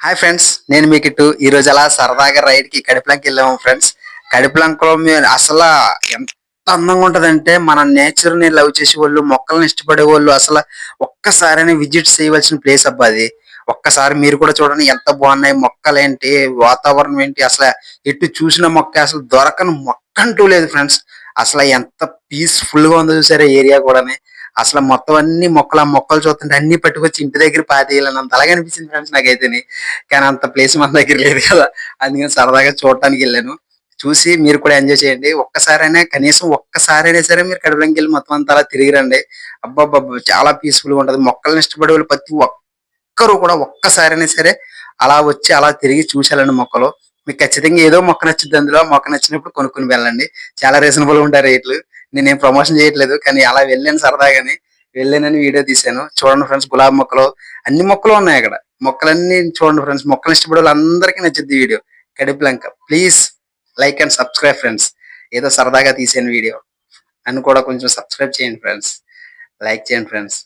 Hi friends, నేను మీకు ఈ రోజు అలా సరదాగా రైడ్ కి కడిపిలంక వెళ్ళాము ఫ్రెండ్స్. కడిపిలంకలో మీరు అసలు ఎంత అందంగా ఉంటదంటే, మన నేచర్ ని లవ్ చేసే వాళ్ళు, మొక్కల్ని ఇష్టపడే వాళ్ళు అసలు ఒక్కసారైనా విజిట్ చేయవలసిన ప్లేస్ అబ్బా అది. ఒక్కసారి మీరు కూడా చూడండి, ఎంత బాగున్నాయి మొక్కలేంటి, వాతావరణం ఏంటి, అసలు ఎటు చూసిన మొక్క, అసలు దొరకని మొక్క అంటూ లేదు ఫ్రెండ్స్. అసలు ఎంత పీస్ఫుల్ గా ఉందో చూసారా ఏరియా కూడా. అసలు మొత్తం అన్ని మొక్కలు, ఆ మొక్కలు చూస్తుంటే అన్ని పట్టుకొచ్చి ఇంటి దగ్గర పాతేయాలన్నంత అలాగే అనిపించింది ఫ్రెండ్స్ నాకైతేని. కానీ అంత ప్లేస్ మన దగ్గర లేదు కదా. అందుకని సరదాగా చూడటానికి వెళ్ళాను. చూసి మీరు కూడా ఎంజాయ్ చేయండి. ఒక్కసారైనా, కనీసం ఒక్కసారైనా సరే మీరు కడిపిలంకి వెళ్ళి మొత్తం అంతా అలా తిరిగి రండి. అబ్బబ్బబ్బా! చాలా పీస్ఫుల్ గా ఉంటది. మొక్కల్ని ఇష్టపడే వాళ్ళు ప్రతి ఒక్కరు కూడా ఒక్కసారైనా సరే అలా వచ్చి అలా తిరిగి చూసేయాలండి మొక్కలు. మీకు ఖచ్చితంగా ఏదో మొక్క నచ్చుద్ది అందులో. ఆ మొక్క నచ్చినప్పుడు కొనుక్కొని వెళ్ళండి. చాలా రీజనబుల్ గా ఉంటాయి రేట్లు. నేనేం ప్రమోషన్ చేయట్లేదు. కానీ అలా వెళ్ళాను సరదాగాని. వెళ్ళానని వీడియో తీశాను. చూడండి ఫ్రెండ్స్, గులాబీ మొక్కలు, అన్ని మొక్కలు ఉన్నాయి అక్కడ. మొక్కలన్నీ చూడండి ఫ్రెండ్స్. మొక్కలు ఇష్టపడే వాళ్ళందరికీ నచ్చుద్ది ఈ video. Kadipilanka. Please like and subscribe friends. ఏదో సరదాగా తీసాను వీడియో. నన్ను కూడా కొంచెం సబ్స్క్రైబ్ చేయండి ఫ్రెండ్స్. లైక్ చేయండి ఫ్రెండ్స్.